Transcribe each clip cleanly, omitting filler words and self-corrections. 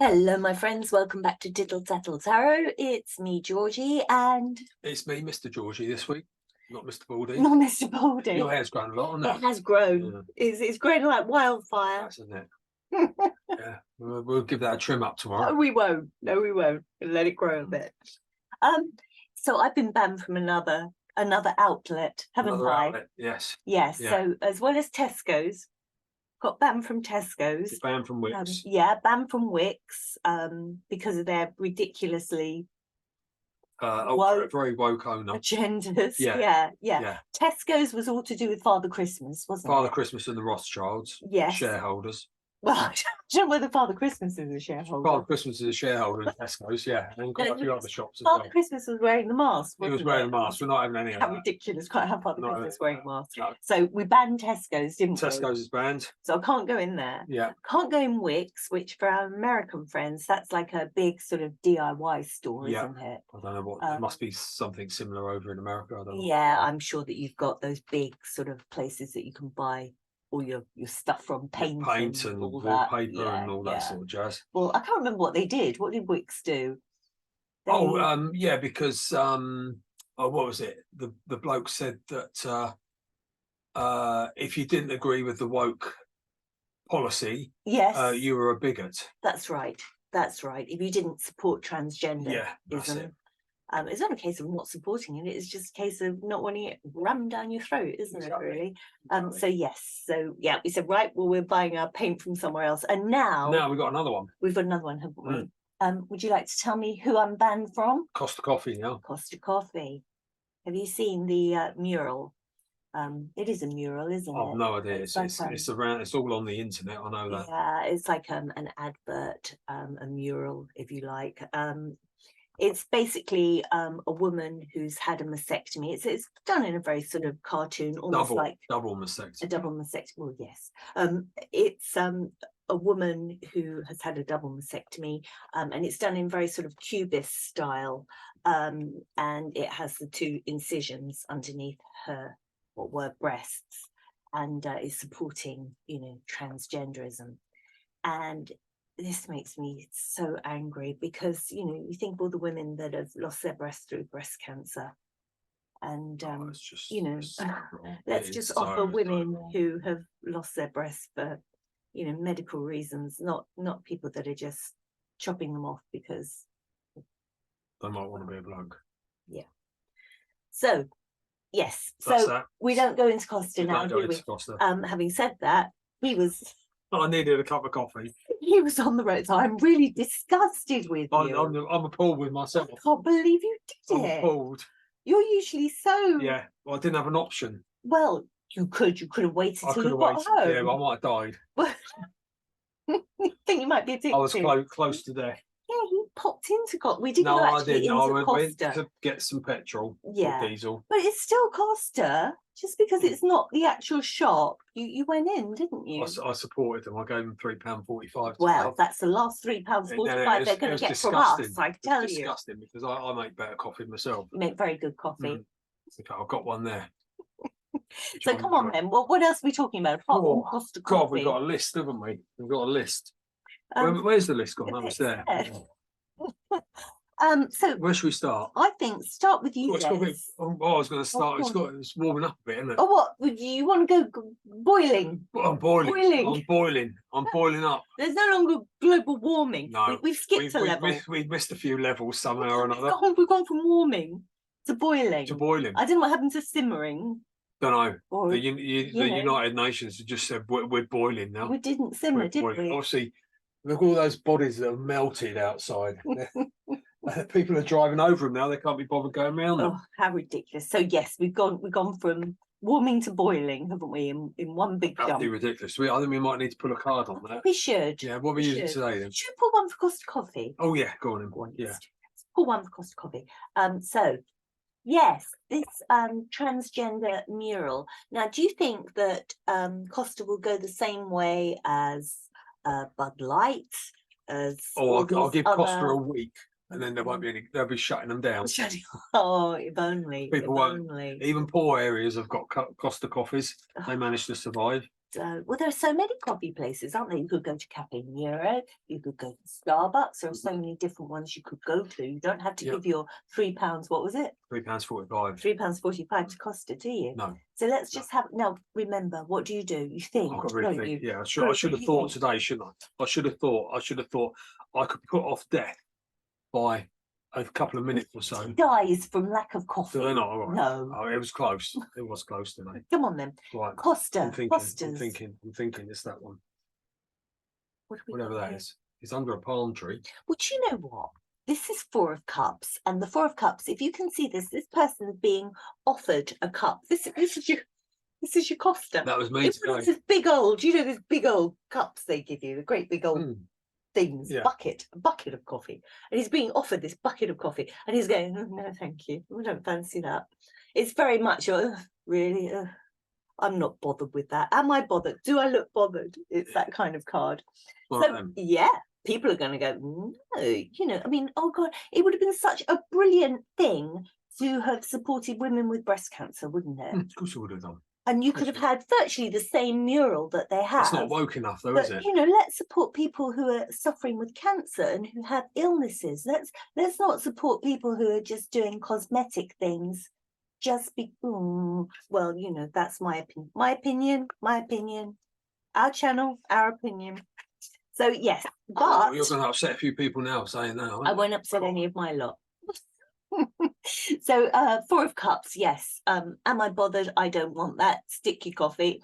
Hello, my friends. Welcome back to Diddle Tattle Tarot. It's me, Georgie, and it's me, Mr. Georgie, this week, not Mr. Baldy. not Mr. Baldy. Your hair's grown a lot, hasn't it? It has grown. Yeah. It's grown like wildfire. Hasn't it? Yeah, we'll give that a trim up tomorrow. No, we won't. No, we won't. Let it grow a bit. So I've been banned from another outlet, haven't I? Outlet, yes. Yes. Yeah. So as well as Tesco's. Got banned from Tesco's. Banned from Wicks. Yeah, banned from Wicks because of their ridiculously very woke owner. Agendas. Yeah. Tesco's was all to do with Father Christmas, wasn't it? Father Christmas and the Rothschilds. Yes. Shareholders. Well, I don't know whether Father Christmas is a shareholder. Father Christmas is a shareholder in Tesco's, yeah. And got a few other shops as Father Christmas was wearing the mask, wasn't he was wearing the mask. We're not having any of that. How ridiculous. Can't have Father Christmas wearing a mask. No. So we banned Tesco's, didn't we? Tesco's is banned. So I can't go in there. Yeah. Can't go in Wicks, which for our American friends, that's like a big sort of DIY store, isn't it? I don't know what, there must be something similar over in America. I don't know. Yeah, I'm sure that you've got those big sort of places that you can buy all your stuff from, paint and wallpaper and all that sort of jazz. Well, I can't remember what they did. What did Wicks do? Because what was it? The bloke said that if you didn't agree with the woke policy, yes, you were a bigot. That's right. That's right. If you didn't support transgenderism, it's not a case of not supporting it. It's just a case of not wanting it rammed down your throat, isn't it? Really. So yes. So yeah, we said, right, well, we're buying our paint from somewhere else, and now we've got another one. We've got another one, haven't we? Would you like to tell me who I'm banned from? Costa Coffee now. Costa Coffee. Have you seen the mural? It is a mural, isn't it? I've no idea. It's around. It's all on the internet. I know that. Yeah, it's like an advert, a mural, if you like. It's basically a woman who's had a mastectomy. It's done in a very sort of cartoon, almost like double mastectomy. A double mastectomy. Well, yes. It's a woman who has had a double mastectomy, and it's done in very sort of cubist style, and it has the two incisions underneath her, what were breasts, and is supporting, transgenderism. And this makes me so angry because, you think of all the women that have lost their breasts through breast cancer. And, let's just offer women who have lost their breasts for, medical reasons, not people that are just chopping them off because they might want to be a bloke. Yeah. So, yes. So we don't go into Costa now, do we? Having said that, I needed a cup of coffee. He was on the road, so I'm really disgusted with you. I'm appalled with myself. I can't believe you did it. I'm appalled. You're usually so... Yeah, well, I didn't have an option. Well, you could have waited till you got home. Yeah, but I might have died. I think you might be addicted. I was close to death. Yeah, he popped into Costa. We didn't go actually into Costa. I went to get some petrol or diesel. But it's still Costa. Just because it's not the actual shop, you went in, didn't you? I supported them. I gave them £3.45. Well, that's the last £3.45 they're going to get from us, I tell you. It's disgusting because I make better coffee myself. You make very good coffee. Okay, I've got one there. So come on then. Well, what else are we talking about? Apart from Costa Coffee? God, we've got a list, haven't we? We've got a list. Where's the list gone? It's there. So where should we start? I think start with you. I was going to start. It's warming up a bit, isn't it? Oh, what would you want to go boiling? I'm boiling. I'm boiling up. There's no longer global warming. No, we've skipped a level. We've missed a few levels somehow or another. We've gone from warming to boiling. I don't know what happened to simmering. Don't know. The United Nations have just said we're boiling now. We didn't simmer, did we? Obviously, look at all those bodies that have melted outside. People are driving over them now. They can't be bothered going around them. Oh, how ridiculous! So yes, we've gone from warming to boiling, haven't we? In one big jump. That'd be ridiculous. I think we might need to put a card on that. We should. Yeah. What are we using today then? Should we pull one for Costa Coffee? Oh yeah, go on then. Yeah. Pull one for Costa Coffee. So yes, this transgender mural. Now, do you think that Costa will go the same way as Bud Light? I'll give Costa a week. And then there won't be any. They'll be shutting them down. Oh, if only. People won't. Even poor areas have got Costa coffees. They manage to survive. well, there are so many coffee places, aren't there? You could go to Cafe Nero, you could go to Starbucks. There are so many different ones you could go to. You don't have to Yep. give your £3, what was it? £3.45. £3.45 to Costa, do you? No. So let's just have, now remember, what do? You think, I've got to really don't you? think. Yeah, I should have thought today, shouldn't I? I should have thought I could put off death by a couple of minutes or so. Dies from lack of coffee. So they're not all right. No. Oh, it was close. It was close today. Come on then. Right. Costa. I'm thinking it's that one. Whatever that is. It's under a palm tree. Well, do you know what? This is 4 of Cups, and the 4 of Cups, if you can see this person is being offered a cup. This is your Costa. That was me today. This big old, these big old cups they give you, the great big old things, Yeah. a bucket of coffee, and he's being offered this bucket of coffee, and he's going, oh, no, thank you, I don't fancy that. It's very much, really, I'm not bothered with that. Am I bothered? Do I look bothered? It's that kind of card. Well, so yeah, people are going to go, no, I mean, oh God, it would have been such a brilliant thing to have supported women with breast cancer, wouldn't it? of course it would have done. And you could have had virtually the same mural that they have. It's not woke enough, though, is it? Let's support people who are suffering with cancer and who have illnesses. Let's not support people who are just doing cosmetic things. Just be, well, that's my opinion. My opinion. Our channel, our opinion. So yes, but you're going to upset a few people now saying that. I won't upset any of my lot. So 4 of Cups, yes. Am I bothered? I don't want that. Stick your coffee.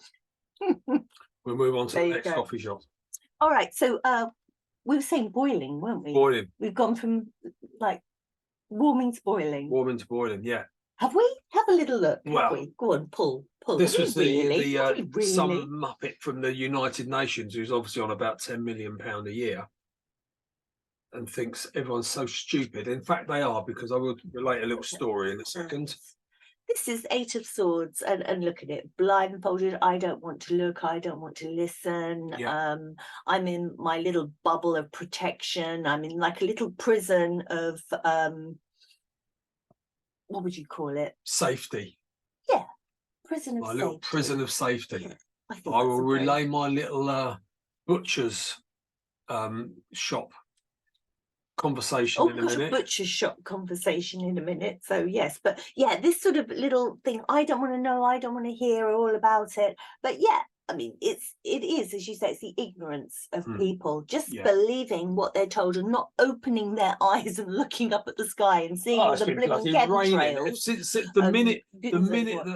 We'll move on to the next coffee shop. All right, so we were saying boiling, weren't we? Boiling. We've gone from like warming to boiling. Warming to boiling, yeah. Have we? Have a little look. Well, we? Go on, pull. This was really? some muppet from the United Nations who's obviously on about £10 million a year and thinks everyone's so stupid. In fact, they are, because I will relate a little story in a second. This is 8 of Swords, and look at it, blindfolded. I don't want to look. I don't want to listen. Yeah. I'm in my little bubble of protection. I'm in like a little prison of what would you call it? Safety. Yeah, prison of my safety. Little prison of safety. Yeah, I will relay my little butcher's shop conversation in a minute. Butcher's shop conversation in a minute. So yes, but yeah, this sort of little thing, I don't want to know, I don't want to hear all about it. But yeah, I mean, it is, as you say, it's the ignorance of people just believing what they're told and not opening their eyes and looking up at the sky and seeing all the blimmin' chemtrails. Since the minute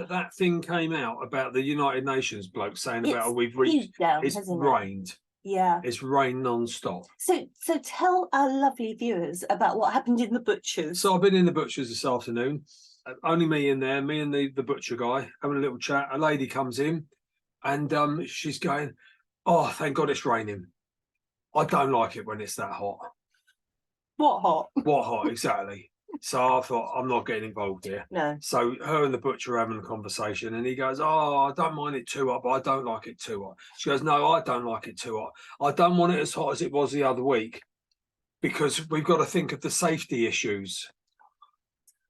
that thing came out about the United Nations bloke saying about we've reached, it's rained. Yeah, it's rained non-stop. So tell our lovely viewers about what happened in the butcher's. So I've been in the butcher's this afternoon. Only me in there, me and the butcher guy having a little chat. A lady comes in. And she's going, oh, thank God it's raining. I don't like it when it's that hot. What hot? What hot, exactly. So I thought, I'm not getting involved here. No. So her and the butcher are having a conversation, and he goes, oh, I don't mind it too hot, but I don't like it too hot. She goes, no, I don't like it too hot. I don't want it as hot as it was the other week, because we've got to think of the safety issues.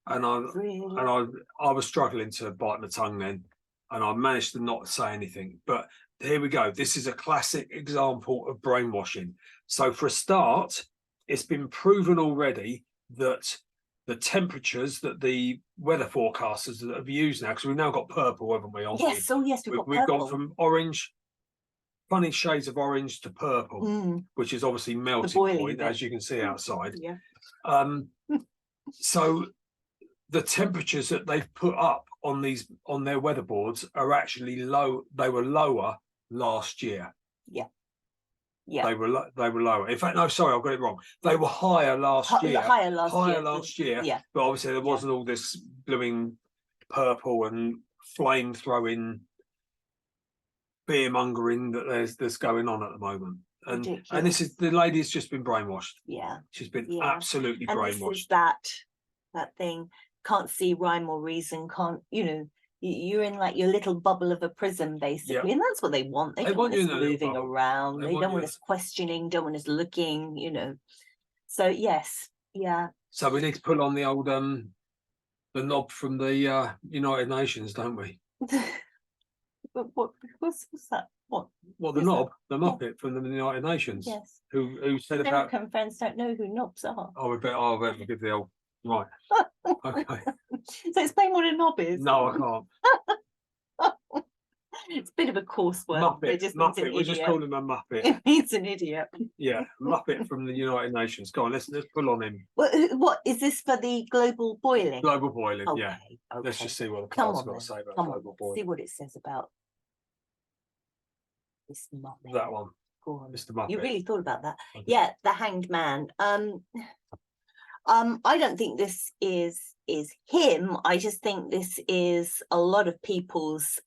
And I was struggling to bite my tongue then. And I managed to not say anything. But here we go. This is a classic example of brainwashing. So for a start, it's been proven already that the temperatures that the weather forecasters that have used now, because we've now got purple, haven't we? Yes, we've gone from orange, funny shades of orange to purple, which is obviously melting point, as you can see outside. Yeah. So the temperatures that they've put up on their weather boards are actually low. They were lower last year. Yeah. Yeah. They were lower. In fact, no, sorry, I've got it wrong. They were higher last year. Higher last year. Yeah. But obviously there wasn't all this blooming purple and flame throwing beer mongering that there's going on at the moment. And this is, the lady's just been brainwashed. Yeah. She's been absolutely brainwashed. This is that thing. Can't see rhyme or reason, can't, you're in like your little bubble of a prison, basically. And that's what they want. They don't want us moving around. They don't want us questioning, don't want us looking, So yes, yeah. So we need to pull on the old the knob from the United Nations, don't we? What's that? What? Well, the Who's that? knob, the Muppet from the United Nations, Yes. who said about. American friends don't know who knobs are. Oh, we better. Oh, we give the old right. Okay. So explain what a knob is. No, I can't. It's a bit of a coarse word. It Muppet. just means an Muppet. We just idiot. called him a Muppet. It means an idiot. Yeah, Muppet from the United Nations. Go on, let's pull on him. What is this for the global boiling? Global boiling. Okay, Yeah. okay. Let's just see what the Come cards on, got then. to say about Come on, global boiling. see what it says about this Muppet. That one. Go on. Mr. Muppet. You really thought about that. Okay. Yeah, the Hanged Man. I don't think this is him. I just think this is a lot of people's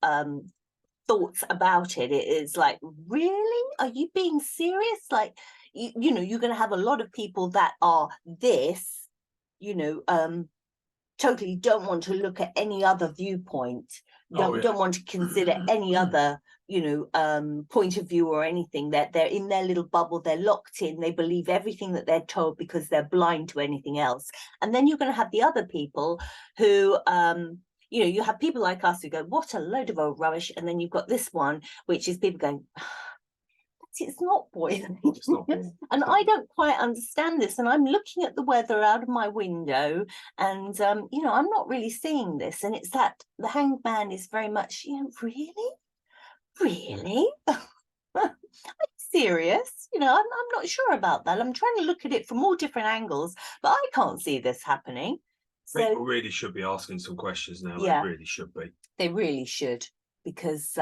thoughts about it. It is like, really? Are you being serious? Like, you know, you're going to have a lot of people that are this, you know, totally don't want to look at any other viewpoint, don't want to consider any other, you know, point of view or anything. That they're in their little bubble, they're locked in, they believe everything that they're told because they're blind to anything else. And then you're going to have the other people who you know, you have people like us who go, what a load of old rubbish. And then you've got this one, which is people going, it's not boiling. It's not boiling. And I don't quite understand this. And I'm looking at the weather out of my window and, you know, I'm not really seeing this. And it's that the Hanged Man is very much, you know, really? I'm serious? You know, I'm not sure about that. I'm trying to look at it from all different angles, but I can't see this happening. So people really should be asking some questions now. Yeah. They really should be. They really should, because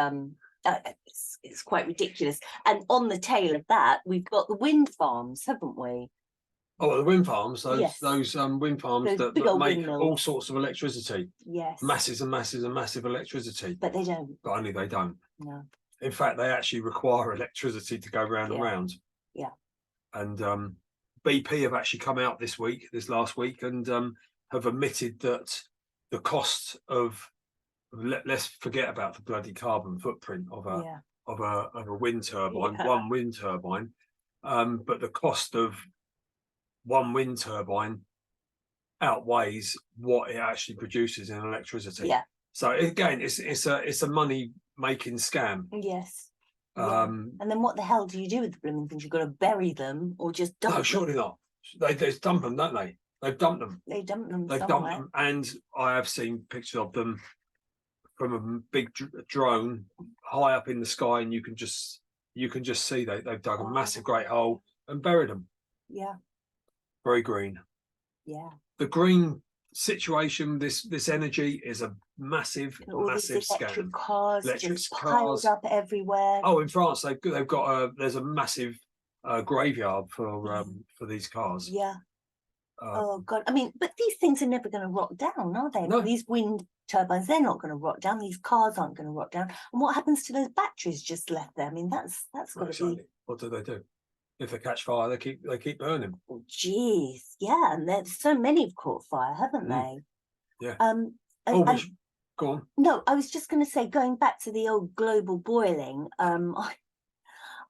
it's quite ridiculous. And on the tail of that, we've got the wind farms, haven't we? Oh, well, the wind farms, those Yes. those wind farms Those that big old make windmills. all sorts of electricity. Yes. Masses and masses and massive electricity. But they don't. But only they don't. No. In fact, they actually require electricity to go round and round. Yeah. And BP have actually come out this last week, and have admitted that the cost of, let's forget about the bloody carbon footprint of a wind turbine, one wind turbine, but the cost of one wind turbine outweighs what it actually produces in electricity. Yeah. So again, it's a money making scam. Yes. And then what the hell do you do with the blooming things? You've got to bury them or just dump them? No, surely not. They dump them, don't they? They've dumped them. They dump them They've somewhere. dumped them, and I have seen pictures of them from a big drone high up in the sky, and you can just see they've dug a massive great hole and buried them. Yeah. Very green. Yeah. The green situation, this energy is a massive electric scam. Cars Electric just cars piled up everywhere. Oh, in France they've got there's a massive graveyard for these cars. Yeah. Oh God! I mean, but these things are never going to rot down, are they? No. These wind turbines, they're not going to rot down. These cars aren't going to rot down. And what happens to those batteries just left there? I mean, that's got to be. What do they do? If they catch fire, they keep burning. Oh, geez, yeah, and there's so many have caught fire, haven't they? Yeah. Go on. No, I was just going to say, going back to the old global boiling.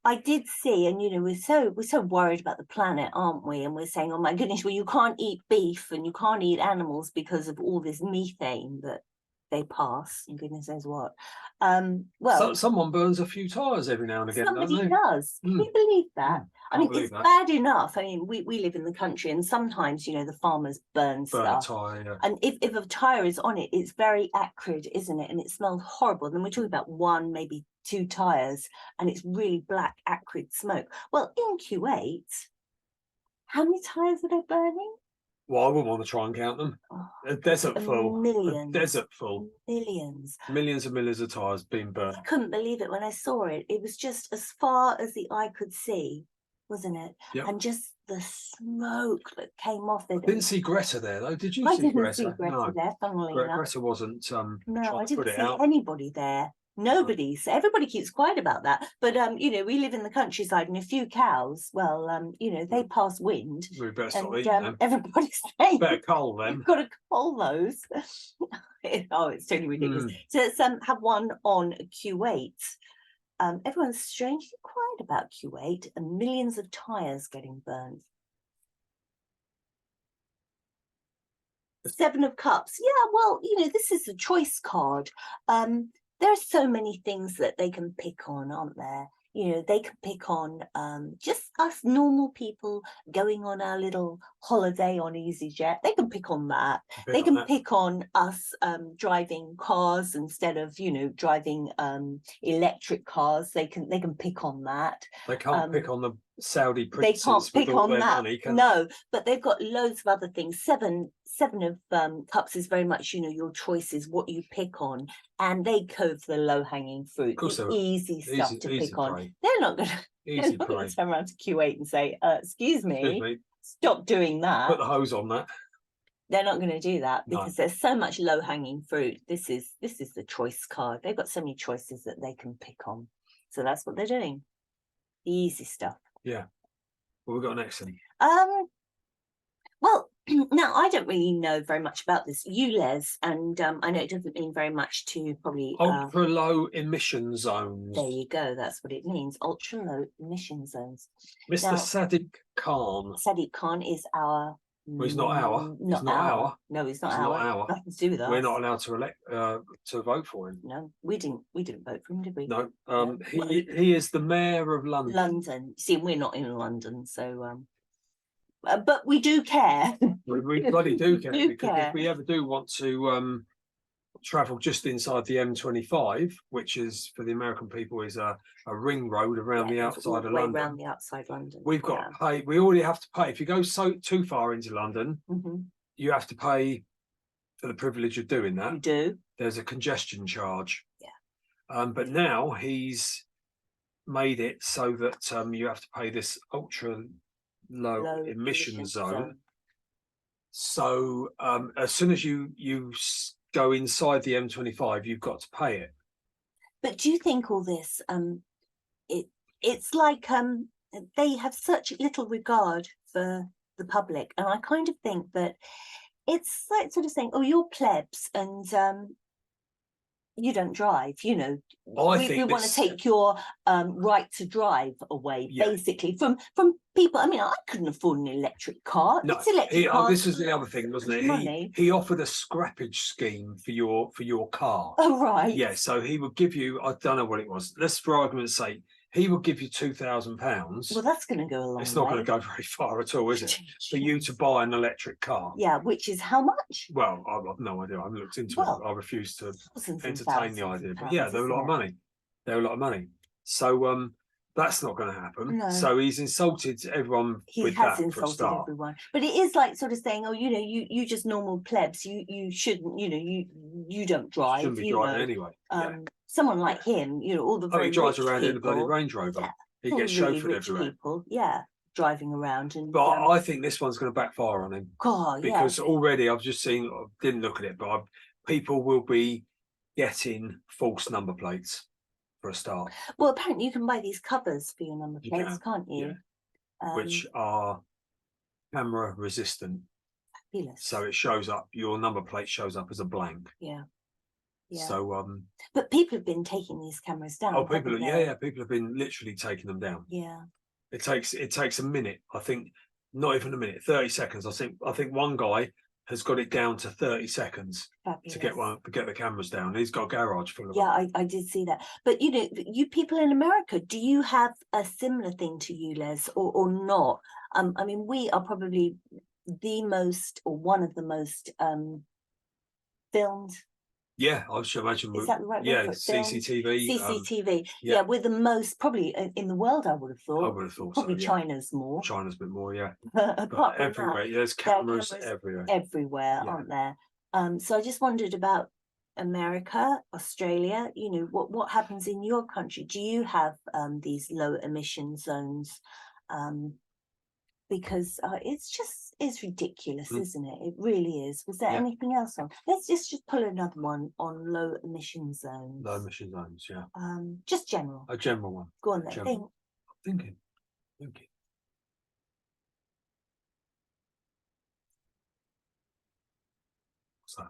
I did see, and you know, we're so worried about the planet, aren't we? And we're saying, oh my goodness, well, you can't eat beef and you can't eat animals because of all this methane that they pass. And goodness knows what. Well, someone burns a few tires every now and again. Somebody does. Can you believe that? I mean, it's bad enough. I mean, we live in the country, and sometimes, you know, the farmers burn stuff. Tire, yeah. And if a tire is on it, it's very acrid, isn't it? And it smells horrible. And then we're talking about one, maybe two tires, and it's really black, acrid smoke. Well, in Kuwait, how many tires are they burning? Well, I wouldn't want to try and count them. A desert full. Millions. A desert full. Millions. Millions and millions of tires being burned. I couldn't believe it when I saw it. It was just as far as the eye could see, wasn't it? Yep. And just the smoke that came off it. I didn't see Greta there, though. Did you I see didn't Greta? see Greta there, funnily enough. Greta wasn't no, I didn't see anybody there. Nobody. So everybody keeps quiet about that. But you know, we live in the countryside, and a few cows, well, you know, they pass wind. We better stop eating them. Everybody's saying better cull them. You've got to cull those. Oh, it's totally ridiculous. So let's have one on Kuwait. Everyone's strangely quiet about Kuwait and millions of tires getting burned. Seven of Cups. Yeah, well, you know, this is a choice card. there are so many things that they can pick on, aren't there? You know, they can pick on just us normal people going on our little holiday on EasyJet. They can pick on that. They can pick on us driving cars instead of, you know, driving electric cars. They can pick on that. They can't pick on the Saudi They princes can't pick with all on their that. money, can No, but they've got loads of other things. Seven of cups is very much, you know, your choices, what you pick on, and they go for the low-hanging fruit, course the they will. easy stuff Easy- to easy pick on. prey. They're not going Easy to prey. turn around to Q8 and say, excuse Excuse me, me. stop doing Put that. the hose on that. They're not going to do that No. because there's so much low-hanging fruit. This is the choice card. They've got so many choices that they can pick on. So that's what they're doing. The easy stuff. Yeah. What we got next then? Well, now I don't really know very much about this, you Les, and I know it doesn't mean very much to probably Ultra low emission zones. there you go, that's what it means, ultra low emission zones. Mr. Now, Sadiq Khan. Sadiq Khan is our Well, he's not our. not He's not our. No, he's not He's our. not our. Nothing to do with us. We're not allowed to elect to vote for him. No, we didn't vote for him, did we? No. No. He is the mayor of London. London. See, we're not in London, so but we do care. We bloody do care, do because care. if we ever do want to travel just inside the M25, which is for the American people is a ring road around the outside of London. Around the outside London. We've got to pay. We already have to pay. If you go too far into London, you have to pay for the privilege of doing that. You do. There's a congestion charge. Yeah. But now he's made it so that you have to pay this ultra low emission zone. So as soon as you go inside the M25, you've got to pay it. But do you think all this it's like they have such little regard for the public, and I kind of think that it's like sort of saying, oh, you're plebs and you don't drive, you know, we want to take your right to drive away, basically, from people. I mean, I couldn't afford an electric car. No, it's electric car. This is the other thing, wasn't it? He offered a scrappage scheme for your car. Oh, right. Yeah, so he would give you, I don't know what it was. Let's, for argument's sake, he would give you £2,000. Well, that's going to go a long way. It's not going to go very far at all, is it? For you to buy an electric car. Yeah, which is how much? Well, I've no idea. I haven't looked into it. I refuse to entertain the idea. But yeah, they're a lot of money. They're a lot of money. So that's not going to happen. No. So he's insulted everyone with that for a start. Everyone. But it is like sort of saying, oh, you know, you just normal plebs. You shouldn't, you know, you don't drive. Shouldn't be driving anyway. Someone like him, you know, all the very he drives around people, in a bloody Range Rover. Yeah, he gets really chauffeured everywhere. People, driving around. And but I think this one's going to backfire on him. God, because already I've just seen, I didn't look at it, but people will be getting false number plates for a start. Well, apparently you can buy these covers for your number plates, can't you? Yeah. Which are camera resistant. Fabulous. So it shows up, your number plate shows up as a blank. Yeah. Yeah. So but people have been taking these cameras down. Oh, people people have been literally taking them down. Yeah. It takes a minute, I think, not even a minute, 30 seconds. I think one guy has got it down to 30 seconds. Fabulous. to get the cameras down. He's got a garage full of them. I did see that. But you know, you people in America, do you have a similar thing to you, Les, or not? I mean, we are probably the most, or one of the most filmed. Yeah, I should imagine. Is that the right word? Yeah, CCTV. CCTV. Yeah, we're the most probably in the world. I would have thought. I would have thought probably so, yeah. China's more. China's a bit more, yeah. But everywhere, there's cameras everywhere. Everywhere, aren't there? So I just wondered about America, Australia. You know, what happens in your country? Do you have these low emission zones? Because it's ridiculous, isn't it? It really is. Was there anything else on? Let's just pull another one on low emission zones. Low emission zones, yeah. Just general. A general one. Go on then. Think. Thinking. What's that?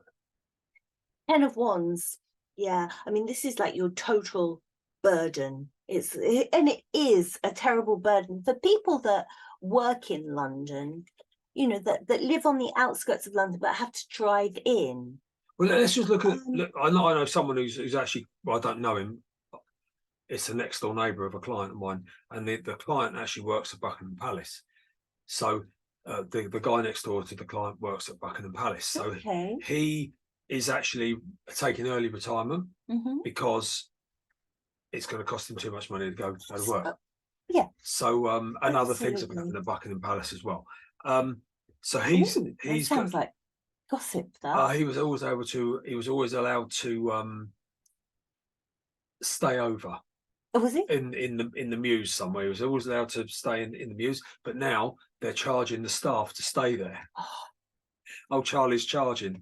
10 of Wands. Yeah, I mean, this is like your total burden. And it is a terrible burden for people that work in London, you know, that live on the outskirts of London but have to drive in. Well, let's just look at. Look, I know someone who's actually. Well, I don't know him. It's a next door neighbour of a client of mine, and the client actually works at Buckingham Palace. So the guy next door to the client works at Buckingham Palace. So Okay. he is actually taking early retirement because it's going to cost him too much money to go to work. Yeah. So and other things have Absolutely. happened at Buckingham Palace as well. So Ooh, he's that sounds like gossip. That. he was always allowed to stay over Oh, was he? in the mews somewhere. He was always allowed to stay in the mews, but now they're charging the staff to stay there. Oh, Charlie's charging.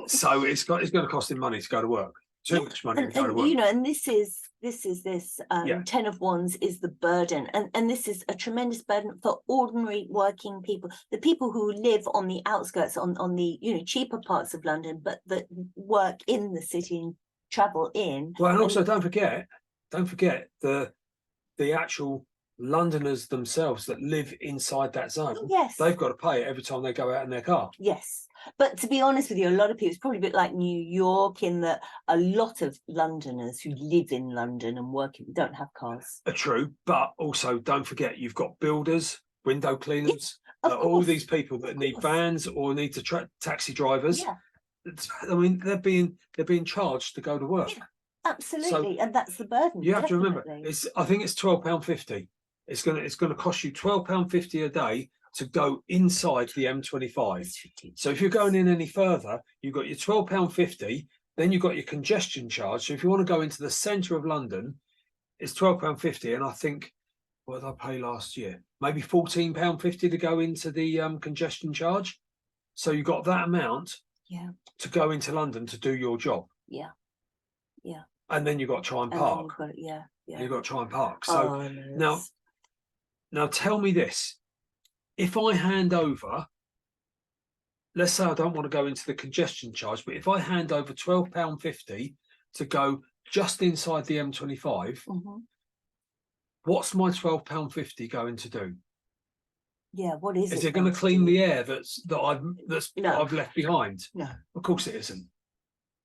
So it's going to cost him money to go to work. Too much money to go to work. You know, and this is 10 of Wands is the burden, and this is a tremendous burden for ordinary working people, the people who live on the outskirts, on the cheaper parts of London, but that work in the city and travel in. Well, and also don't forget the actual Londoners themselves that live inside that zone. Yes, they've got to pay it every time they go out in their car. Yes. But to be honest with you, a lot of people, it's probably a bit like New York, in that a lot of Londoners who live in London and work don't have cars. True, but also don't forget you've got builders, window cleaners, all these people that need vans or need to taxi drivers. Yeah. I mean, they're being charged to go to work. Yeah, absolutely, so and that's the burden. You have to remember, I think it's £12.50. It's going to cost you £12.50 a day to go inside the M25. So if you're going in any further, you've got your £12.50, then you've got your congestion charge. So if you want to go into the centre of London, it's £12.50. And I think, what did I pay last year? Maybe £14.50 to go into the congestion charge. So you've got that amount to go into London to do your job. Yeah. Yeah. And then you've got to try and park. You've got to try and park. So now tell me this. If I hand over, let's say I don't want to go into the congestion charge, but if I hand over £12.50 to go just inside the M25, what's my £12.50 going to do? Yeah, what is it? Is it going to clean the air that I've left behind? No. Of course it isn't.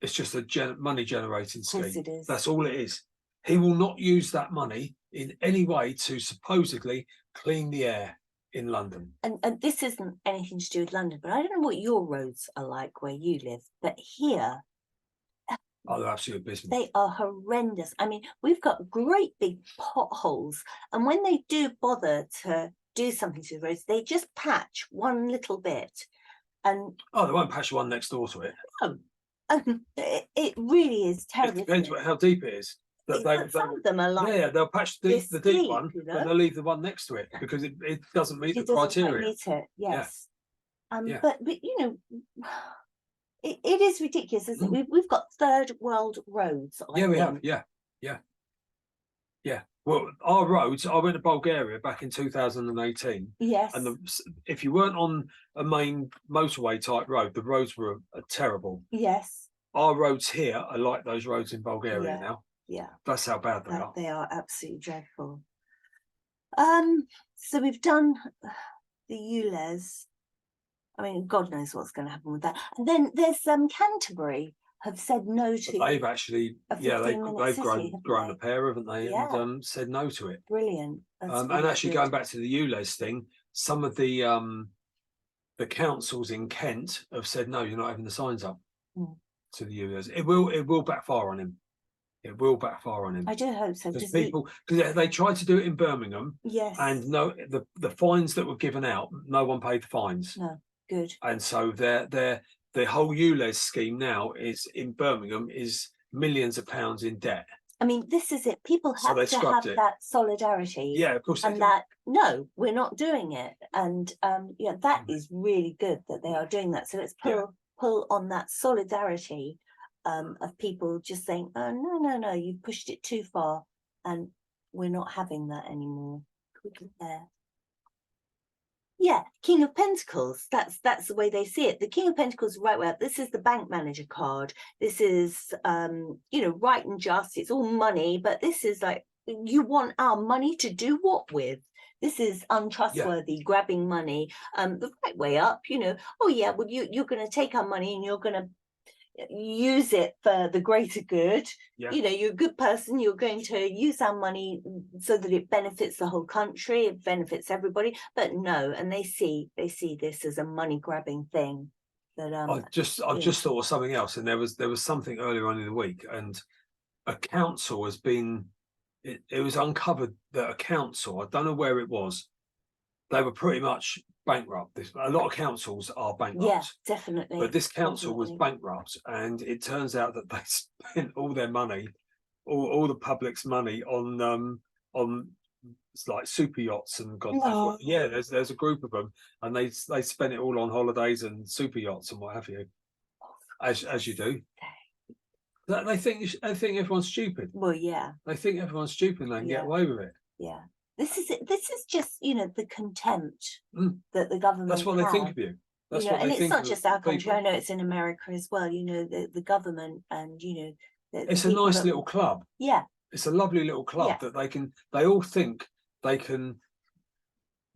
It's just a money generating scheme. Of course it is. That's all it is. He will not use that money in any way to supposedly clean the air in London. And this isn't anything to do with London, but I don't know what your roads are like where you live, but here, they're absolute business. They are horrendous. I mean, we've got great big potholes, and when they do bother to do something to the roads, they just patch one little bit, and they won't patch one next door to it. No, it really is terrible. It depends how deep it is. Some of them are like they'll patch the deep one, but they'll leave the one next to it because it doesn't meet the criteria. Meet it, yes. Yeah. But it is ridiculous, isn't it? We've got third world roads. We have. Yeah. Well, our roads. I went to Bulgaria back in 2018. Yes. And if you weren't on a main motorway type road, the roads were terrible. Yes. Our roads here are like those roads in Bulgaria now. Yeah, that's how bad they are. They are absolutely dreadful. So we've done the ULEZ. I mean, God knows what's going to happen with that. And then there's Canterbury have said no to. But they've actually, they've grown a pair, haven't they? Yeah. And said no to it. Brilliant. And actually, going back to the ULEZ thing, some of the councils in Kent have said no, you're not having the signs up to the ULEZ. It will backfire on him. It will backfire on him. I do hope so. Because they tried to do it in Birmingham. Yes. And the fines that were given out, no one paid the fines. No, good. And so the whole ULEZ scheme now is in Birmingham is millions of pounds in debt. I mean, this is it. People have to have that solidarity. Yeah, of course. And that, no, we're not doing it. And that is really good that they are doing that. So let's pull on that solidarity. Of people just saying, oh, no, you pushed it too far and we're not having that anymore. Yeah, King of Pentacles, that's the way they see it. The King of Pentacles right way up. This is the bank manager card. This is, right and just. It's all money, but this is like you want our money to do what with? This is untrustworthy, grabbing money. The right way up, you know, oh yeah, well you're going to take our money and you're going to use it for the greater good. Yeah. You know, you're a good person, you're going to use our money so that it benefits the whole country, it benefits everybody. But no, and they see this as a money grabbing thing. That I've just thought of something else, and there was something earlier on in the week, and a council has been, it was uncovered that a council, I don't know where it was, they were pretty much bankrupt. A lot of councils are bankrupt. yeah, definitely. But this council was bankrupt, and it turns out that they spent all their money, all the public's money on like super yachts and God knows what. Yeah, there's a group of them, and they spent it all on holidays and super yachts and what have you, as you do. They think everyone's stupid. Well, yeah, they think everyone's stupid and they can get away with it. Yeah, this is just, you know, the contempt that the government. That's what they think of you. That's what and they it's think not just our country. people. I know it's in America as well. You know, the government, and you know, it's a nice little club. Yeah, it's a lovely little club that they all think they can.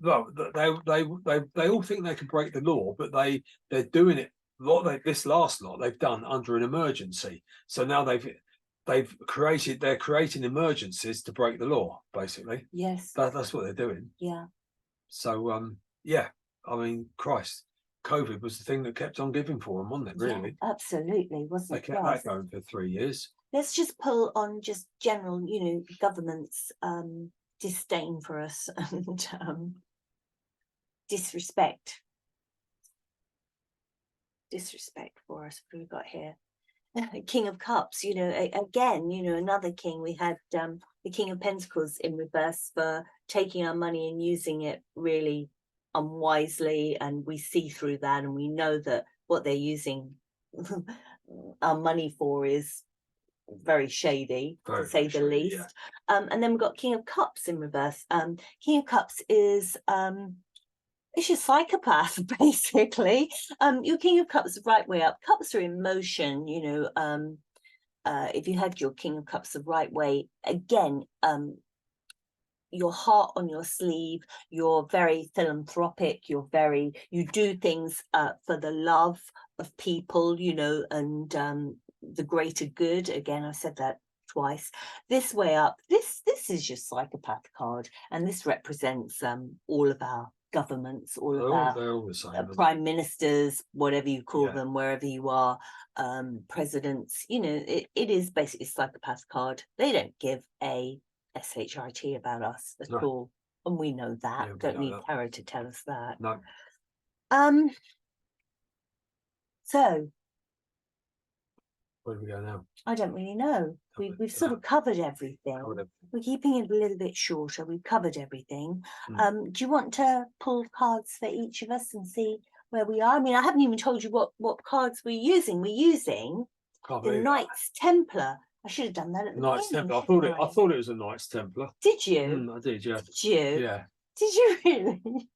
Well, they all think they can break the law, but they're doing it. This last lot they've done under an emergency. So now they're creating emergencies to break the law, basically. Yes, that's what they're doing. Yeah. So yeah, I mean, Christ, COVID was the thing that kept on giving for them, wasn't it? Really, absolutely, wasn't it? They kept that going for 3 years. Let's just pull on just general, you know, government's disdain for us and disrespect for us. What have we got here? King of Cups, you know, again, you know, another king. We had the King of Pentacles in reverse for taking our money and using it really unwisely, and we see through that, and we know that what they're using our money for is very shady, to say the least. And then we've got King of Cups in reverse. King of Cups is it's your psychopath, basically. Your King of Cups right way up. Cups are in motion, you know. If you had your King of Cups the right way, again, your heart on your sleeve, you're very philanthropic, you do things for the love of people, you know, and the greater good. Again, I said that twice. This way up, this is your psychopath card, and this represents all of our governments, all of our prime ministers, whatever you call them, wherever you are, presidents. You know, it is basically a psychopath card. They don't give a shit about us at all, and we know that. Don't need tarot to tell us that. No. So where do we go now? I don't really know. We've sort of covered everything. We're keeping it a little bit shorter. We've covered everything. Do you want to pull cards for each of us and see where we are? I mean, I haven't even told you what cards we're using. We're using the Knights Templar. I should have done that at the Knights beginning. Templar. I thought it was a Knights Templar. Did you? I did, yeah. Did you? Yeah. Did you really?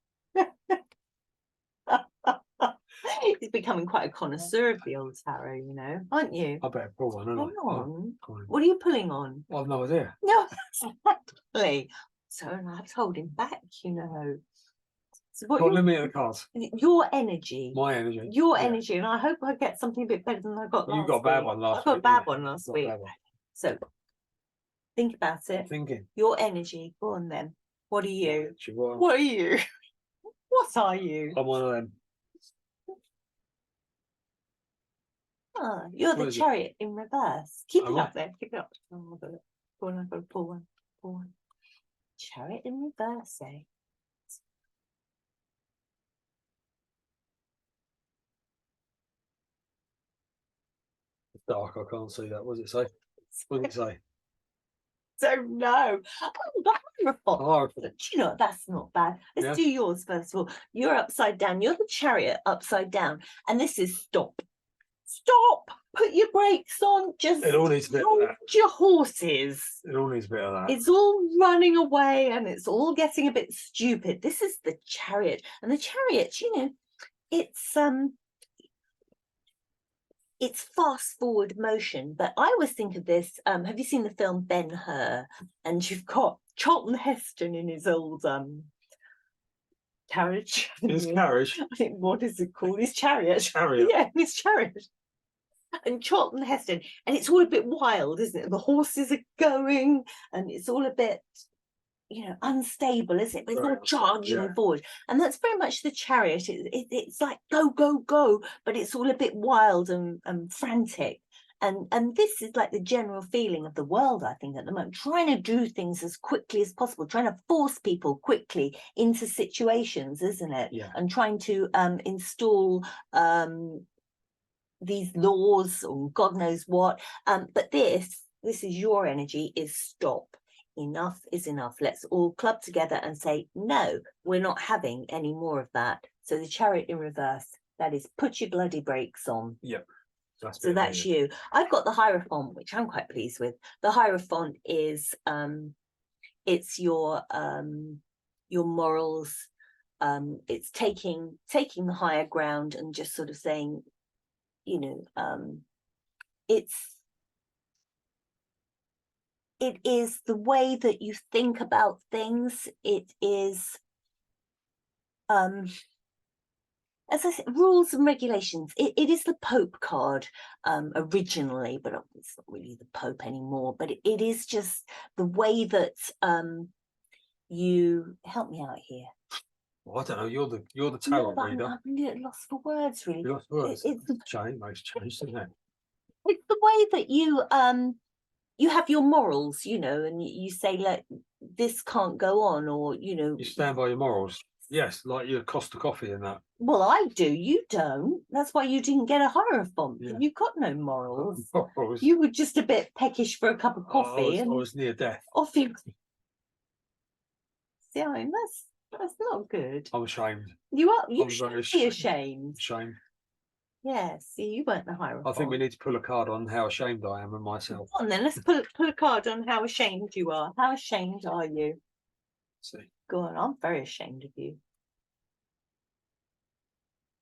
He's becoming quite a connoisseur of the old tarot, you know, aren't you? I better pull one, Hang on. What are you pulling on? I've no idea. No, exactly. So I have to hold him back, you know. So what let me at the cards. Your energy. My energy. Your energy. And I hope I get something a bit better than I got last week. You got a bad one last week. I got a bad one last week. So think about it. Thinking. Your energy. Go on then. What are you? What are you? What are you? I'm one of them. Ah, you're the Chariot in reverse. Keep it up there. Keep it up. Oh, I've got it. Go on, I've got to pull one. Pull one. Chariot in reverse, eh? It's dark. I can't see that. What does it say? What does it say? Don't know. Oh, the Hierophant. Do you know, that's not bad. Let's do yours first of all. You're upside down. You're the Chariot upside down. And this is stop. Stop. Put your brakes on. Just it all needs a bit of that. Your horses. It all needs a bit of that. It's all running away and it's all getting a bit stupid. This is the Chariot. And the Chariot, you know, it's it's fast forward motion, but I always think of this. Have you seen the film Ben-Hur? And you've got Charlton Heston in his old carriage. His carriage. I think, what is it called? His chariot. Chariot. Yeah, his chariot. And Charlton Heston, and it's all a bit wild, isn't it? The horses are going, and it's all a bit, you know, unstable, isn't it? But it's all charging forward, and that's very much the chariot. It's like go, go, go, but it's all a bit wild and frantic. And this is like the general feeling of the world, I think, at the moment, trying to do things as quickly as possible, trying to force people quickly into situations, isn't it? Yeah. And trying to install these laws or God knows what. But this is your energy, is stop. Enough is enough. Let's all club together and say, no, we're not having any more of that. So the chariot in reverse, that is put your bloody brakes on. Yep. So that's you. I've got the Hierophant, which I'm quite pleased with. The Hierophant is it's your morals. It's taking the higher ground and just sort of saying, you know, it is the way that you think about things. It is as I said, rules and regulations. It is the Pope card originally, but it's not really the Pope anymore. But it is just the way that you help me out here. Well, I don't know. You're the tarot reader. I'm lost for words, really. You're lost for words. It's the Makes change, doesn't it? It's the way that you have your morals, you know, and you say, like, this can't go on, or, you know, you stand by your morals. Yes, like your Costa coffee and that. Well, I do. You don't. That's why you didn't get a Hierophant. Yeah. You've got no morals. You were just a bit peckish for a cup of coffee. I was near death. Off you. See, I mean, that's not good. I'm ashamed. You are. You should be ashamed. Ashamed. Yeah. See, you weren't the Hierophant. I think we need to pull a card on how ashamed I am of myself. Come on, then let's pull a card on how ashamed you are. How ashamed are you? Let's see. Go on. I'm very ashamed of you.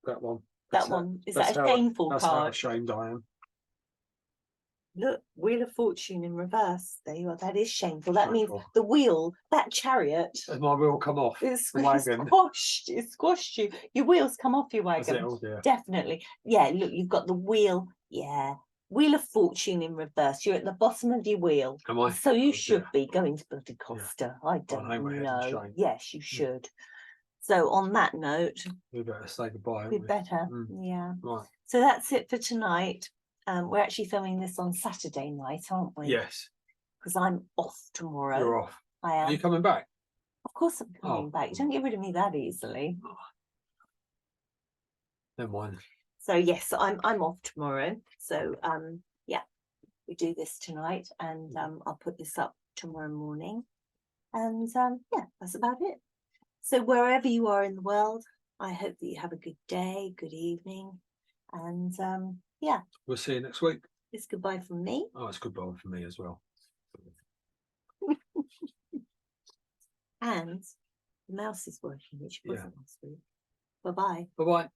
That one. That one. Is that a shameful card? That's how ashamed I am. Look, Wheel of Fortune in reverse. There you are. That is shameful. That means the wheel, that chariot. Has my wheel come off? It's squashed. It squashed you. Your wheels come off your wagon. Oh, dear. Definitely. Yeah, look, you've got the wheel. Yeah. Wheel of Fortune in reverse. You're at the bottom of your wheel. Am I? So you should be going to bloody Costa. Yeah. I don't know. Yes, you should. So on that note, we better say goodbye. We better. Yeah. Right. So that's it for tonight. We're actually filming this on Saturday night, aren't we? Yes. Because I'm off tomorrow. You're off. I am. Are you coming back? Of course I'm coming back. You don't get rid of me that easily. Never mind. So yes, I'm off tomorrow. So yeah, we do this tonight, and I'll put this up tomorrow morning. And yeah, that's about it. So wherever you are in the world, I hope that you have a good day, good evening, and yeah. We'll see you next week. It's goodbye from me. Oh, it's goodbye from me as well. And the mouse is working, which wasn't last week. Bye-bye. Bye-bye.